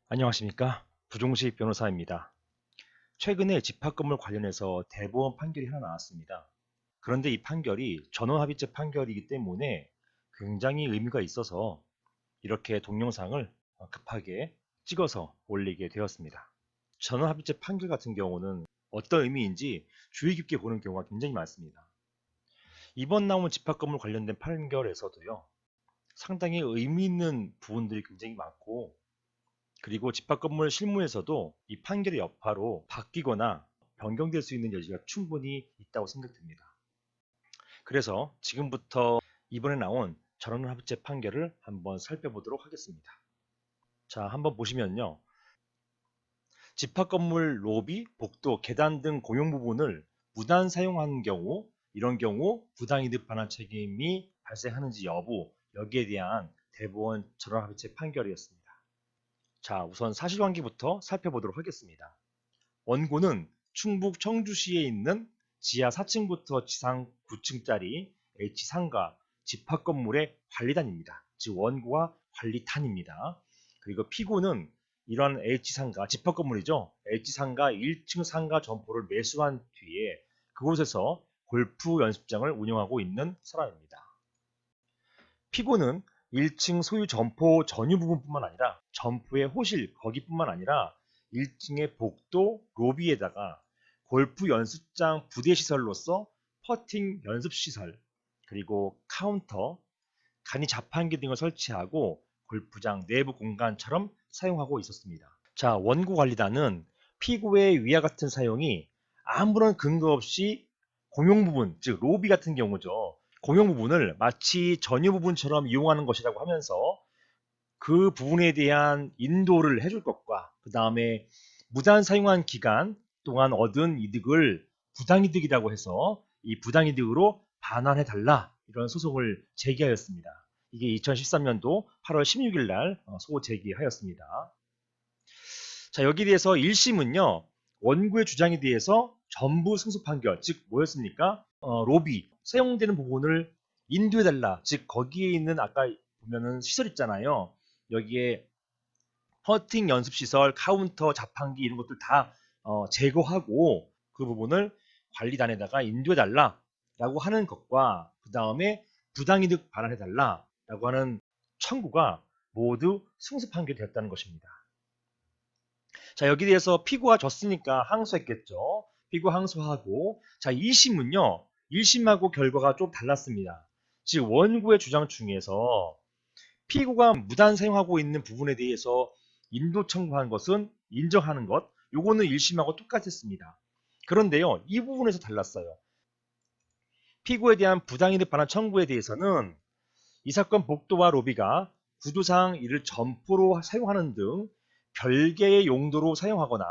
안녕하십니까? 부종식 변호사입니다. 최근에 집합건물 관련해서 대법원 판결이 하나 나왔습니다. 그런데 이 판결이 전원합의체 판결이기 때문에 굉장히 의미가 있어서 이렇게 동영상을 급하게 찍어서 올리게 되었습니다. 전원합의체 판결 같은 경우는 어떤 의미인지 주의 깊게 보는 경우가 굉장히 많습니다. 이번 나온 집합건물 관련된 판결에서도요, 상당히 의미 있는 부분들이 굉장히 많고, 그리고 집합건물 실무에서도 이 판결의 여파로 바뀌거나 변경될 수 있는 여지가 충분히 있다고 생각됩니다. 그래서 지금부터 이번에 나온 전원합의체 판결을 한번 살펴보도록 하겠습니다. 자, 한번 보시면요. 집합건물 로비, 복도, 계단 등 공용 부분을 무단 사용하는 경우, 이런 경우 부당이득 반환 책임이 발생하는지 여부, 여기에 대한 대법원 전원합의체 판결이었습니다. 자, 우선 사실관계부터 살펴보도록 하겠습니다. 원고는 충북 청주시에 있는 지하 4층부터 지상 9층짜리 H상가 집합건물의 관리단입니다. 즉 원고와 관리단입니다. 그리고 피고는 이러한 H상가 집합건물이죠. H상가 1층 상가 점포를 매수한 뒤에 그곳에서 골프 연습장을 운영하고 있는 사람입니다. 피고는 1층 소유 점포 전유 부분뿐만 아니라 점포의 호실 거기뿐만 아니라 1층의 복도 로비에다가 골프 연습장 부대 시설로서 퍼팅 연습 시설, 그리고 카운터, 간이 자판기 등을 설치하고 골프장 내부 공간처럼 사용하고 있었습니다. 자, 원고 관리단은 피고의 위와 같은 사용이 아무런 근거 없이 공용 부분, 즉 로비 같은 경우죠. 공용 부분을 마치 전유 부분처럼 이용하는 것이라고 하면서 그 부분에 대한 인도를 해줄 것과 그 다음에 무단 사용한 기간 동안 얻은 이득을 부당이득이라고 해서 이 부당이득으로 반환해달라 이런 소송을 제기하였습니다. 이게 2013년도 8월 16일 날 소고 제기하였습니다. 자, 여기에 대해서 1심은요, 원고의 주장에 대해서 전부 승소 판결, 즉 뭐였습니까? 로비, 사용되는 부분을 인도해달라. 즉 거기에 있는 아까 보면은 시설 있잖아요. 여기에 퍼팅 연습시설, 카운터, 자판기 이런 것들 다 제거하고 그 부분을 관리단에다가 인도해달라라고 하는 것과 그 다음에 부당이득 반환해달라라고 하는 청구가 모두 승소 판결이 되었다는 것입니다. 자, 여기 대해서 피고가 졌으니까 항소했겠죠. 피고 항소하고, 자, 2심은요, 1심하고 결과가 좀 달랐습니다. 즉, 원고의 주장 중에서 피고가 무단 사용하고 있는 부분에 대해서 인도 청구한 것은 인정하는 것, 요거는 1심하고 똑같았습니다. 그런데요, 이 부분에서 달랐어요. 피고에 대한 부당이득 반환 청구에 대해서는 이 사건 복도와 로비가 구조상 이를 점포로 사용하는 등 별개의 용도로 사용하거나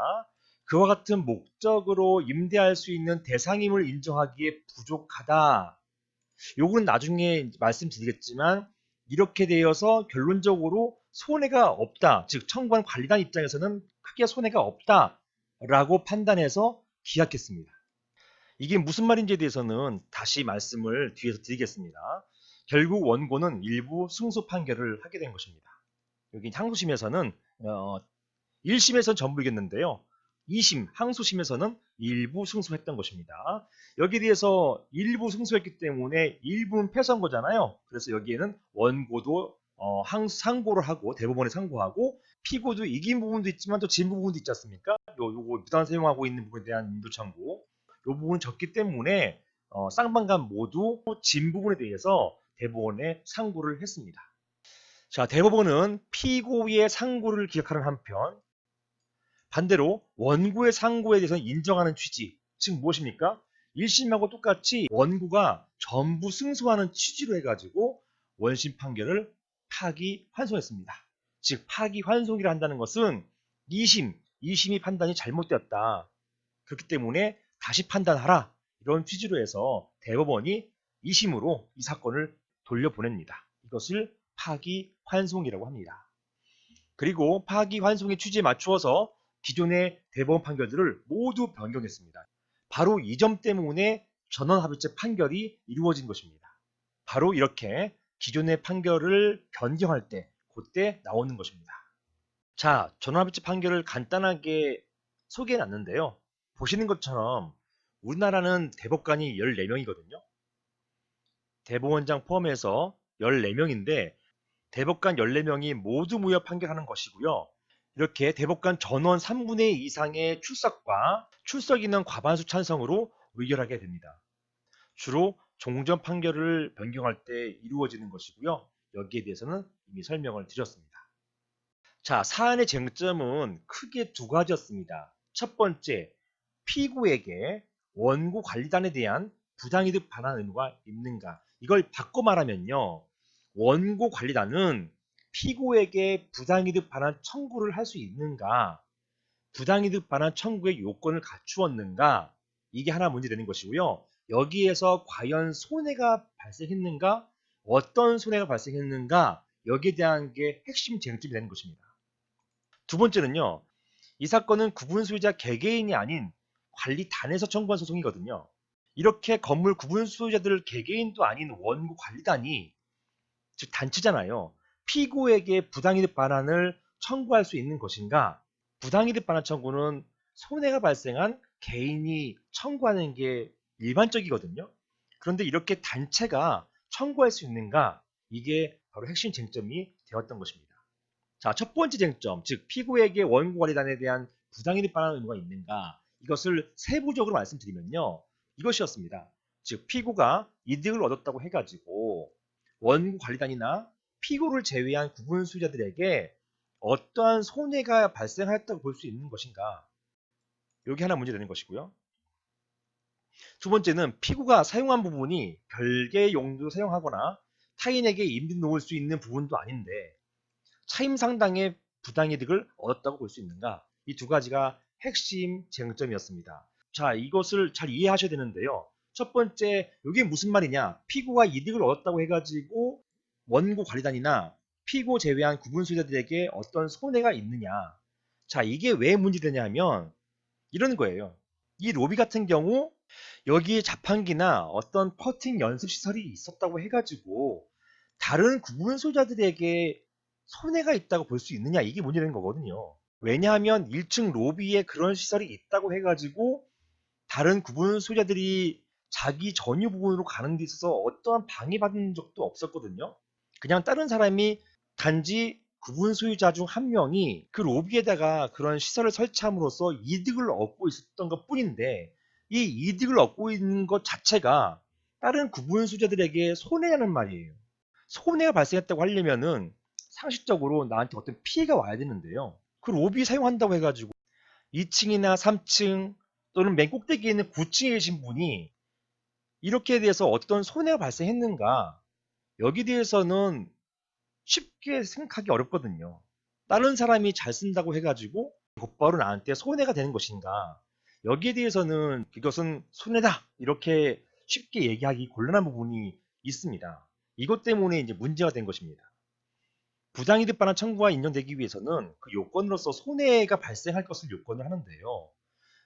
그와 같은 목적으로 임대할 수 있는 대상임을 인정하기에 부족하다. 요거는 나중에 말씀드리겠지만 이렇게 되어서 결론적으로 손해가 없다. 즉 청구한 관리단 입장에서는 크게 손해가 없다라고 판단해서 기각했습니다. 이게 무슨 말인지에 대해서는 다시 말씀을 뒤에서 드리겠습니다. 결국 원고는 일부 승소 판결을 하게 된 것입니다. 여기 항소심에서는 1심에서는 전부 이겼는데요. 2심 항소심에서는 일부 승소했던 것입니다. 여기에 대해서 일부 승소했기 때문에 일부는 패소한 거잖아요. 그래서 여기에는 원고도 상고를 하고 대법원에 상고하고 피고도 이긴 부분도 있지만 또 진 부분도 있지 않습니까? 요거 무단 사용하고 있는 부분에 대한 인도 청구 요 부분은 졌기 때문에 쌍방간 모두 진 부분에 대해서 대법원에 상고를 했습니다. 자, 대법원은 피고의 상고를 기각하는 한편 반대로 원고의 상고에 대해서는 인정하는 취지, 즉 무엇입니까? 1심하고 똑같이 원고가 전부 승소하는 취지로 해가지고 원심 판결을 파기환송했습니다. 즉 파기환송이라 한다는 것은 2심이 판단이 잘못되었다. 그렇기 때문에 다시 판단하라. 이런 취지로 해서 대법원이 2심으로 이 사건을 돌려보냅니다. 이것을 파기환송이라고 합니다. 그리고 파기환송의 취지에 맞추어서 기존의 대법원 판결들을 모두 변경했습니다. 바로 이 점 때문에 전원합의체 판결이 이루어진 것입니다. 바로 이렇게 기존의 판결을 변경할 때 그때 나오는 것입니다. 자, 전원합의체 판결을 간단하게 소개해 놨는데요. 보시는 것처럼 우리나라는 대법관이 14명이거든요. 대법원장 포함해서 14명인데 대법관 14명이 모두 무효 판결하는 것이고요. 이렇게 대법관 전원 3분의 2 이상의 출석과 출석 인원 과반수 찬성으로 의결하게 됩니다. 주로 종전 판결을 변경할 때 이루어지는 것이고요. 여기에 대해서는 이미 설명을 드렸습니다. 자, 사안의 쟁점은 크게 두 가지였습니다. 첫 번째, 피고에게 원고 관리단에 대한 부당이득 반환 의무가 있는가? 이걸 바꿔 말하면요. 원고 관리단은 피고에게 부당이득 반환 청구를 할 수 있는가? 부당이득 반환 청구의 요건을 갖추었는가? 이게 하나 문제되는 것이고요. 여기에서 과연 손해가 발생했는가? 어떤 손해가 발생했는가? 여기에 대한 게 핵심 쟁점이 되는 것입니다. 두 번째는요. 이 사건은 구분수유자 개개인이 아닌 관리단에서 청구한 소송이거든요. 이렇게 건물 구분수유자들 개개인도 아닌 원고 관리단이, 즉 단체잖아요. 피고에게 부당이득 반환을 청구할 수 있는 것인가? 부당이득 반환 청구는 손해가 발생한 개인이 청구하는 게 일반적이거든요. 그런데 이렇게 단체가 청구할 수 있는가? 이게 바로 핵심 쟁점이 되었던 것입니다. 자, 첫 번째 쟁점, 즉 피고에게 원고 관리단에 대한 부당이득 반환 의무가 있는가? 이것을 세부적으로 말씀드리면요. 이것이었습니다. 즉 피고가 이득을 얻었다고 해가지고 원고 관리단이나 피고를 제외한 구분 수요자들에게 어떠한 손해가 발생하였다고 볼 수 있는 것인가? 여기 하나 문제되는 것이고요. 두 번째는 피고가 사용한 부분이 별개의 용도로 사용하거나 타인에게 임대 놓을 수 있는 부분도 아닌데 차임 상당의 부당이득을 얻었다고 볼 수 있는가? 이 두 가지가 핵심 쟁점이었습니다. 자, 이것을 잘 이해하셔야 되는데요. 첫 번째, 이게 무슨 말이냐? 피고가 이득을 얻었다고 해가지고 원고 관리단이나 피고 제외한 구분 수요자들에게 어떤 손해가 있느냐? 자, 이게 왜 문제되냐면 이런 거예요. 이 로비 같은 경우 여기에 자판기나 어떤 퍼팅 연습 시설이 있었다고 해가지고 다른 구분 소유자들에게 손해가 있다고 볼 수 있느냐 이게 문제되는 거거든요. 왜냐하면 1층 로비에 그런 시설이 있다고 해가지고 다른 구분 소유자들이 자기 전유 부분으로 가는 데 있어서 어떠한 방해받은 적도 없었거든요. 그냥 다른 사람이 단지 구분 소유자 중 한 명이 그 로비에다가 그런 시설을 설치함으로써 이득을 얻고 있었던 것 뿐인데 이 이득을 얻고 있는 것 자체가 다른 구분 소유자들에게 손해라는 말이에요. 손해가 발생했다고 하려면은 상식적으로 나한테 어떤 피해가 와야 되는데요. 그 로비 사용한다고 해가지고 2층이나 3층 또는 맨 꼭대기에 있는 9층에 계신 분이 이렇게 대해서 어떤 손해가 발생했는가 여기에 대해서는 쉽게 생각하기 어렵거든요. 다른 사람이 잘 쓴다고 해가지고 곧바로 나한테 손해가 되는 것인가 여기에 대해서는 이것은 손해다 이렇게 쉽게 얘기하기 곤란한 부분이 있습니다. 이것 때문에 이제 문제가 된 것입니다. 부당이득 반환 청구가 인정되기 위해서는 그 요건으로서 손해가 발생할 것을 요건을 하는데요.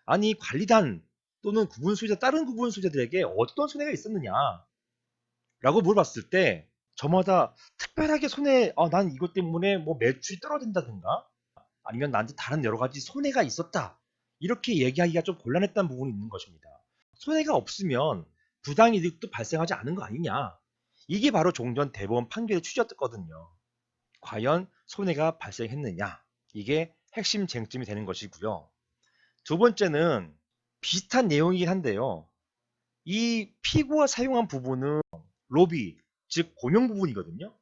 아니 관리단 또는 구분 소유자 다른 구분 소유자들에게 어떤 손해가 있었느냐라고 물어봤을 때 저마다 특별하게 손해 난 이것 때문에 뭐 매출이 떨어진다든가 아니면 나한테 다른 여러 가지 손해가 있었다 이렇게 얘기하기가 좀 곤란했다는 부분이 있는 것입니다. 손해가 없으면 부당이득도 발생하지 않은 거 아니냐 이게 바로 종전 대법원 판결의 취지였거든요. 과연 손해가 발생했느냐 이게 핵심 쟁점이 되는 것이고요. 두 번째는 비슷한 내용이긴 한데요. 이 피고가 사용한 부분은 로비, 즉 공용 부분이거든요.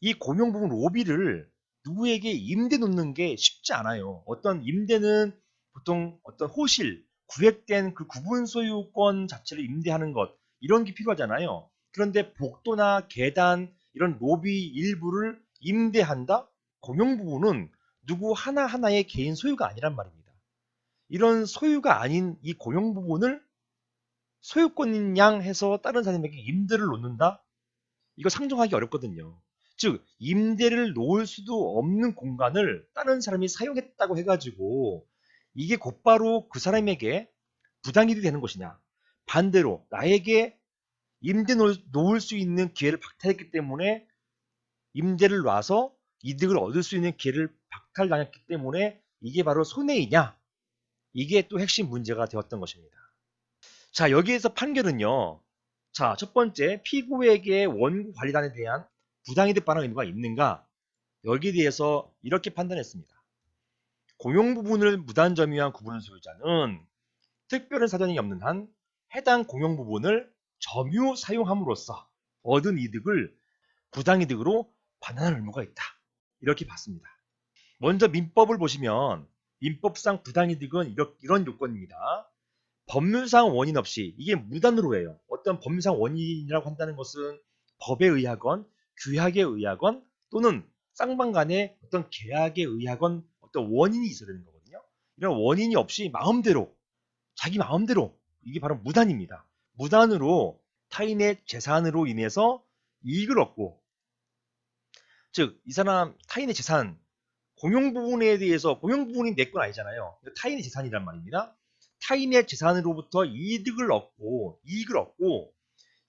이 공용 부분 로비를 누구에게 임대 놓는 게 쉽지 않아요. 어떤 임대는 보통 어떤 호실, 구획된 그 구분 소유권 자체를 임대하는 것 이런 게 필요하잖아요. 그런데 복도나 계단 이런 로비 일부를 임대한다? 공용 부분은 누구 하나하나의 개인 소유가 아니란 말입니다. 이런 소유가 아닌 이 공용 부분을 소유권인 양 해서 다른 사람에게 임대를 놓는다? 이거 상정하기 어렵거든요. 즉 임대를 놓을 수도 없는 공간을 다른 사람이 사용했다고 해가지고 이게 곧바로 그 사람에게 부당이득이 되는 것이냐 반대로 나에게 임대 놓을 수 있는 기회를 박탈했기 때문에 임대를 놔서 이득을 얻을 수 있는 기회를 박탈당했기 때문에 이게 바로 손해이냐? 이게 또 핵심 문제가 되었던 것입니다. 자, 여기에서 판결은요. 자, 첫 번째, 피고에게 원고 관리단에 대한 부당이득 반환 의무가 있는가? 여기에 대해서 이렇게 판단했습니다. 공용 부분을 무단점유한 구분 소유자는 특별한 사정이 없는 한 해당 공용 부분을 점유 사용함으로써 얻은 이득을 부당이득으로 반환할 의무가 있다. 이렇게 봤습니다. 먼저 민법을 보시면 민법상 부당이득은 이런 요건입니다. 법률상 원인 없이 이게 무단으로 해요. 어떤 법률상 원인이라고 한다는 것은 법에 의하건 규약에 의하건 또는 쌍방간의 어떤 계약에 의하건 어떤 원인이 있어야 되는 거거든요. 이런 원인이 없이 마음대로 자기 마음대로 이게 바로 무단입니다. 무단으로 타인의 재산으로 인해서 이익을 얻고 즉 이 사람 타인의 재산 공용 부분에 대해서 공용 부분이 내 건 아니잖아요. 타인의 재산이란 말입니다. 타인의 재산으로부터 이익을 얻고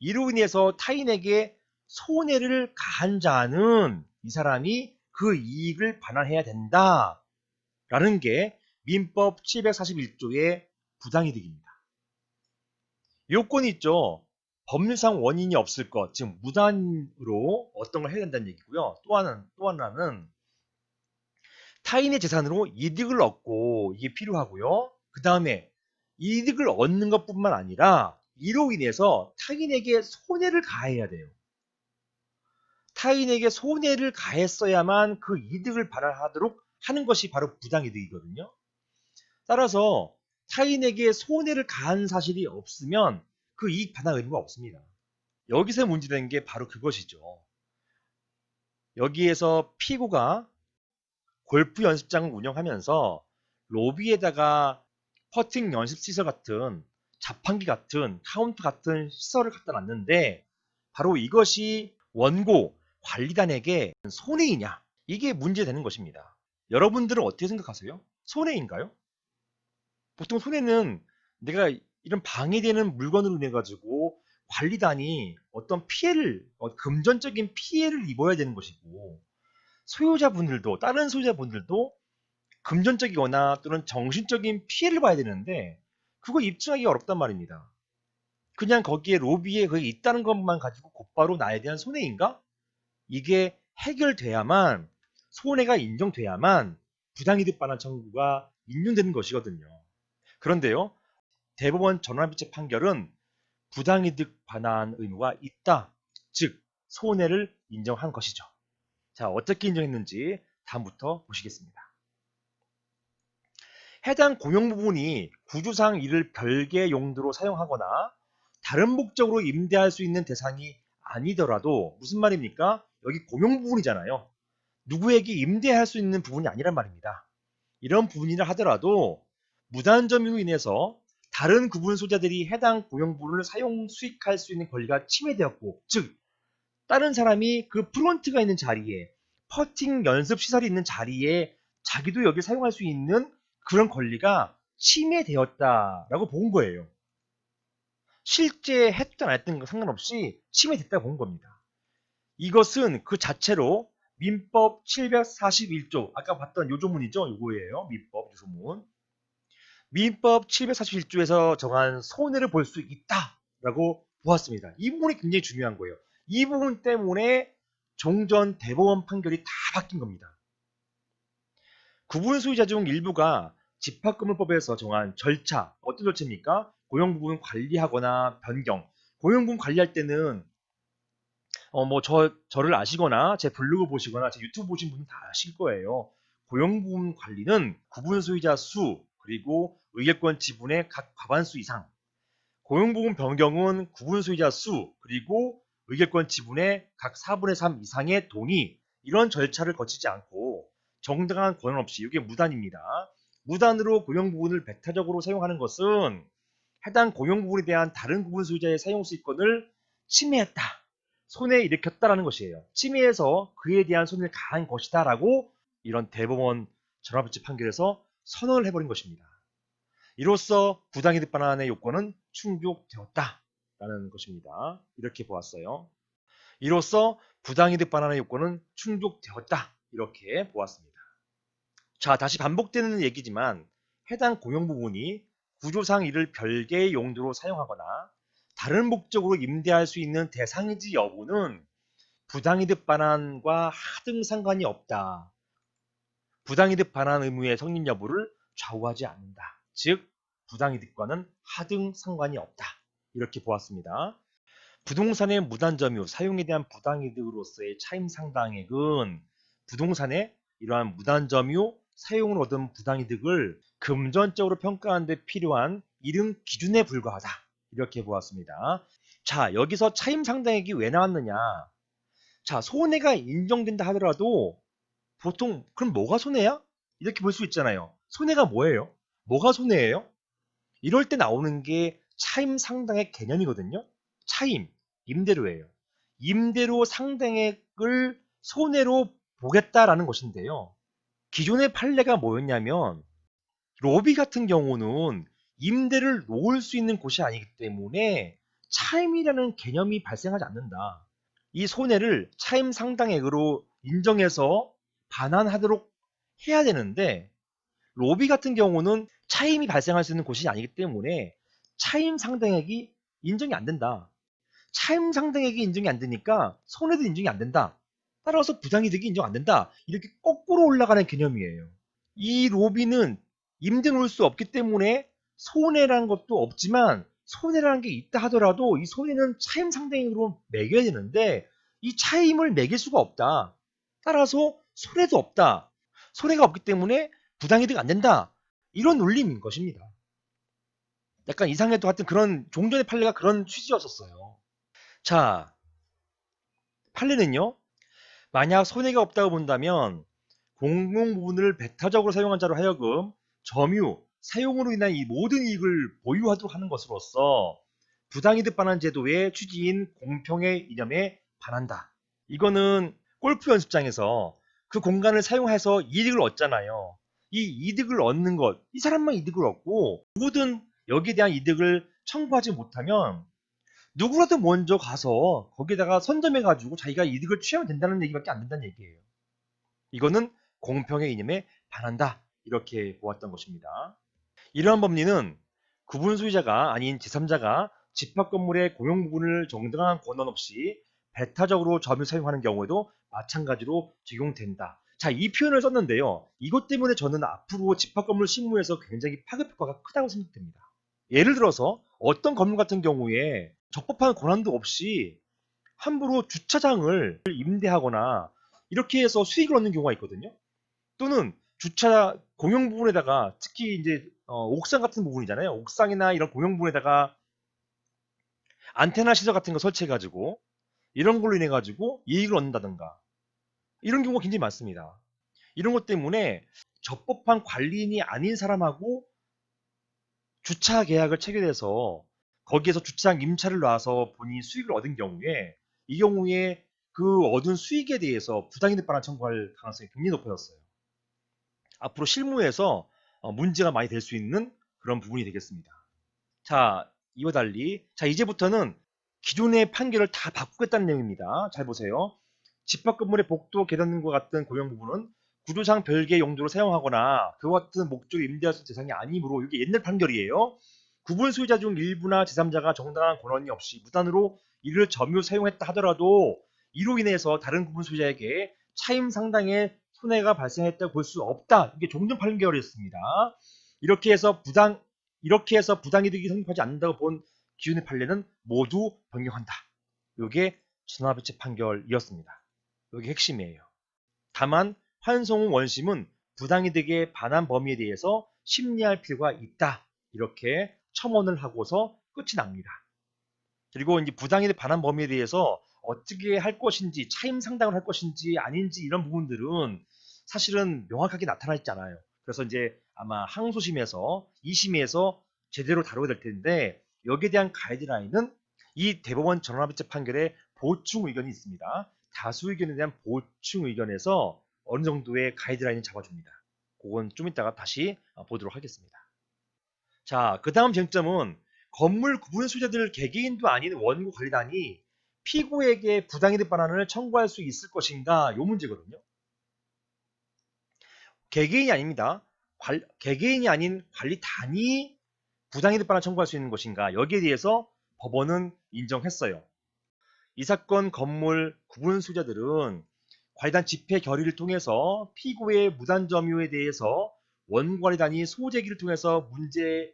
이로 인해서 타인에게 손해를 가한 자는 이 사람이 그 이익을 반환해야 된다라는 게 민법 741조의 부당이득입니다. 요건이 있죠. 법률상 원인이 없을 것, 즉 무단으로 어떤 걸 해야 된다는 얘기고요. 또 하나는 타인의 재산으로 이득을 얻고 이게 필요하고요. 그 다음에 이득을 얻는 것뿐만 아니라 이로 인해서 타인에게 손해를 가해야 돼요. 타인에게 손해를 가했어야만 그 이득을 반환하도록 하는 것이 바로 부당이득이거든요. 따라서 타인에게 손해를 가한 사실이 없으면 그 이익 반환 의무가 없습니다. 여기서 문제되는 게 바로 그것이죠. 여기에서 피고가 골프 연습장을 운영하면서 로비에다가 퍼팅 연습 시설 같은 자판기 같은 카운터 같은 시설을 갖다 놨는데 바로 이것이 원고 관리단에게 손해이냐? 이게 문제되는 것입니다. 여러분들은 어떻게 생각하세요? 손해인가요? 보통 손해는 내가 이런 방해되는 물건으로 인해 가지고 관리단이 어떤 피해를 금전적인 피해를 입어야 되는 것이고 소유자분들도 다른 소유자분들도 금전적이거나 또는 정신적인 피해를 봐야 되는데 그거 입증하기가 어렵단 말입니다. 그냥 거기에 로비에 그게 있다는 것만 가지고 곧바로 나에 대한 손해인가? 이게 해결돼야만 손해가 인정돼야만 부당이득 반환 청구가 인용되는 것이거든요. 그런데요. 대법원 전원합의체 판결은 부당이득 반환 의무가 있다. 즉 손해를 인정한 것이죠. 자, 어떻게 인정했는지 다음부터 보시겠습니다. 해당 공용 부분이 구조상 이를 별개 용도로 사용하거나 다른 목적으로 임대할 수 있는 대상이 아니더라도 무슨 말입니까? 여기 공용 부분이잖아요. 누구에게 임대할 수 있는 부분이 아니란 말입니다. 이런 부분이라 하더라도 무단점유로 인해서 다른 구분 소유자들이 해당 공용 부분을 사용 수익할 수 있는 권리가 침해되었고 즉 다른 사람이 그 프론트가 있는 자리에 퍼팅 연습 시설이 있는 자리에 자기도 여기 사용할 수 있는 그런 권리가 침해되었다라고 본 거예요. 실제 했든 안 했든 상관없이 침해됐다고 본 겁니다. 이것은 그 자체로 민법 741조 아까 봤던 요 조문이죠. 요거예요. 민법 조문. 민법 741조에서 정한 손해를 볼 수 있다라고 보았습니다. 이 부분이 굉장히 중요한 거예요. 이 부분 때문에 종전 대법원 판결이 다 바뀐 겁니다. 구분 소유자 중 일부가 집합건물법에서 정한 절차, 어떤 절차입니까? 고용부분 관리하거나 변경. 고용부분 관리할 때는 저를 아시거나 제 블로그 보시거나 제 유튜브 보신 분은 다 아실 거예요. 고용부분 관리는 구분 소유자 수 그리고 의결권 지분의 각 과반수 이상. 고용부분 변경은 구분 소유자 수 그리고 의결권 지분의 각 4분의 3 이상의 동의 이런 절차를 거치지 않고 정당한 권한 없이 이게 무단입니다. 무단으로 고용부분을 배타적으로 사용하는 것은 해당 고용부분에 대한 다른 구분 소유자의 사용 수익권을 침해했다. 손해 일으켰다라는 것이에요. 침해해서 그에 대한 손해를 가한 것이다라고 이런 대법원 전합의체 판결에서 선언을 해버린 것입니다. 이로써 부당이득 반환의 요건은 충족되었다라는 것입니다. 이렇게 보았어요. 이로써 부당이득 반환의 요건은 충족되었다. 이렇게 보았습니다. 자, 다시 반복되는 얘기지만 해당 공용 부분이 구조상 이를 별개의 용도로 사용하거나 다른 목적으로 임대할 수 있는 대상인지 여부는 부당이득 반환과 하등 상관이 없다. 부당이득 반환 의무의 성립 여부를 좌우하지 않는다. 즉, 부당이득과는 하등 상관이 없다. 이렇게 보았습니다. 부동산의 무단점유, 사용에 대한 부당이득으로서의 차임 상당액은 부동산의 이러한 무단점유, 사용을 얻은 부당이득을 금전적으로 평가하는 데 필요한 이른 기준에 불과하다. 이렇게 보았습니다. 자, 여기서 차임 상당액이 왜 나왔느냐? 자, 손해가 인정된다 하더라도 보통 그럼 뭐가 손해야? 이렇게 볼 수 있잖아요. 손해가 뭐예요? 뭐가 손해예요? 이럴 때 나오는 게 차임 상당액 개념이거든요. 차임, 임대료예요. 임대료 상당액을 손해로 보겠다라는 것인데요. 기존의 판례가 뭐였냐면 로비 같은 경우는 임대를 놓을 수 있는 곳이 아니기 때문에 차임이라는 개념이 발생하지 않는다. 이 손해를 차임 상당액으로 인정해서 반환하도록 해야 되는데 로비 같은 경우는 차임이 발생할 수 있는 곳이 아니기 때문에 차임 상당액이 인정이 안 된다. 차임 상당액이 인정이 안 되니까 손해도 인정이 안 된다. 따라서 부당이득이 인정 안 된다. 이렇게 거꾸로 올라가는 개념이에요. 이 로비는 임대 놓을 수 없기 때문에 손해라는 것도 없지만 손해라는 게 있다 하더라도 이 손해는 차임 상당액으로 매겨야 되는데 이 차임을 매길 수가 없다. 따라서 손해도 없다. 손해가 없기 때문에 부당이득 안 된다. 이런 논리인 것입니다. 약간 이상해도 하여튼 그런 종전의 판례가 그런 취지였었어요. 자, 판례는요. 만약 손해가 없다고 본다면 공공 부분을 배타적으로 사용한 자로 하여금 점유, 사용으로 인한 이 모든 이익을 보유하도록 하는 것으로서 부당이득 반환 제도의 취지인 공평의 이념에 반한다. 이거는 골프 연습장에서 그 공간을 사용해서 이득을 얻잖아요. 이 이득을 얻는 것, 이 사람만 이득을 얻고 누구든 여기에 대한 이득을 청구하지 못하면 누구라도 먼저 가서 거기다가 선점해가지고 자기가 이득을 취하면 된다는 얘기밖에 안 된다는 얘기예요. 이거는 공평의 이념에 반한다. 이렇게 보았던 것입니다. 이러한 법리는 구분 소유자가 아닌 제3자가 집합 건물의 공용 부분을 정당한 권한 없이 배타적으로 점유 사용하는 경우에도 마찬가지로 적용된다. 자, 이 표현을 썼는데요. 이것 때문에 저는 앞으로 집합 건물 실무에서 굉장히 파급 효과가 크다고 생각됩니다. 예를 들어서 어떤 건물 같은 경우에 적법한 권한도 없이 함부로 주차장을 임대하거나 이렇게 해서 수익을 얻는 경우가 있거든요. 또는 주차 공용 부분에다가 특히 이제 옥상 같은 부분이잖아요. 옥상이나 이런 공용 부분에다가 안테나 시설 같은 거 설치해가지고 이런 걸로 인해 가지고 이익을 얻는다든가 이런 경우가 굉장히 많습니다. 이런 것 때문에 적법한 관리인이 아닌 사람하고 주차 계약을 체결해서 거기에서 주차장 임차를 놔서 본인이 수익을 얻은 경우에 이 경우에 그 얻은 수익에 대해서 부당이득 반환 청구할 가능성이 굉장히 높아졌어요. 앞으로 실무에서 문제가 많이 될 수 있는 그런 부분이 되겠습니다. 자, 이와 달리 자 이제부터는 기존의 판결을 다 바꾸겠다는 내용입니다. 잘 보세요. 집합 건물의 복도 계단 등과 같은 고용 부분은 구조상 별개의 용도로 사용하거나 그와 같은 목적으로 임대할 수 있는 대상이 아니므로 이게 옛날 판결이에요. 구분 소유자 중 일부나 제3자가 정당한 권한이 없이 무단으로 이를 점유 사용했다 하더라도 이로 인해서 다른 구분 소유자에게 차임 상당의 손해가 발생했다고 볼 수 없다. 이게 종전 판결이었습니다. 이렇게 해서 부당이득이 성립하지 않는다고 본 기준의 판례는 모두 변경한다. 이게 전화배치 판결이었습니다. 이게 핵심이에요. 다만 환송후 원심은 부당이득의 반환 범위에 대해서 심리할 필요가 있다. 이렇게 첨언을 하고서 끝이 납니다. 그리고 이제 부당이득 반환 범위에 대해서 어떻게 할 것인지, 차임 상당을 할 것인지 아닌지 이런 부분들은 사실은 명확하게 나타나 있지 않아요. 그래서 이제 아마 항소심에서 2심에서 제대로 다뤄야 될 텐데 여기에 대한 가이드라인은 이 대법원 전원합의체 판결에 보충 의견이 있습니다. 다수 의견에 대한 보충 의견에서 어느 정도의 가이드라인을 잡아줍니다. 그건 좀 이따가 다시 보도록 하겠습니다. 자, 그 다음 쟁점은 건물 구분 소유자들 개개인도 아닌 원고 관리단이 피고에게 부당이득 반환을 청구할 수 있을 것인가 이 문제거든요. 개개인이 아닙니다. 개개인이 아닌 관리단이 부당이득 반환 청구할 수 있는 것인가? 여기에 대해서 법원은 인정했어요. 이 사건 건물 구분 수자들은 관리단 집회 결의를 통해서 피고의 무단 점유에 대해서 원관리단이 소재기를 통해서 문제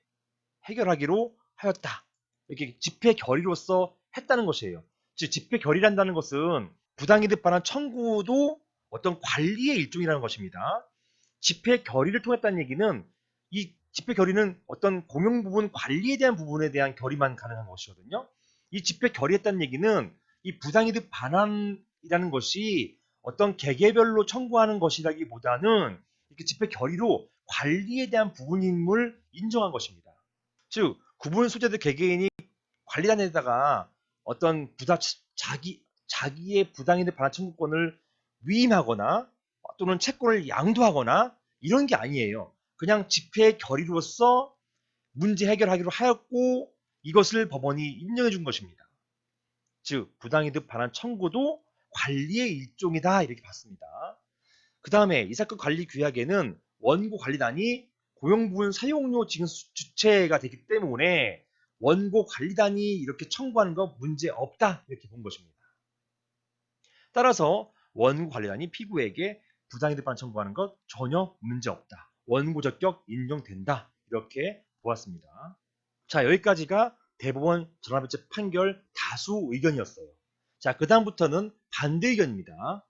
해결하기로 하였다. 이렇게 집회 결의로서 했다는 것이에요. 즉 집회 결의란다는 것은 부당이득 반환 청구도 어떤 관리의 일종이라는 것입니다. 집회 결의를 통했다는 얘기는 이 집회 결의는 어떤 공용 부분 관리에 대한 부분에 대한 결의만 가능한 것이거든요. 이 집회 결의했다는 얘기는 이 부당이득 반환이라는 것이 어떤 개개별로 청구하는 것이라기보다는 이렇게 집회 결의로 관리에 대한 부분임을 인정한 것입니다. 즉 구분 소재들 개개인이 관리단에다가 어떤 자기의 부당이득 반환 청구권을 위임하거나 또는 채권을 양도하거나 이런 게 아니에요. 그냥 집회 결의로서 문제 해결하기로 하였고 이것을 법원이 인정해 준 것입니다. 즉 부당이득 반환 청구도 관리의 일종이다 이렇게 봤습니다. 그 다음에 이 사건 관리 규약에는 원고 관리단이 고용부분 사용료 지급 주체가 되기 때문에 원고 관리단이 이렇게 청구하는 거 문제 없다 이렇게 본 것입니다. 따라서 원고 관리단이 피고에게 부당이득 반환 청구하는 것 전혀 문제 없다. 원고 적격 인정된다. 이렇게 보았습니다. 자, 여기까지가 대법원 전환변제 판결 다수 의견이었어요. 자, 그 다음부터는 반대 의견입니다.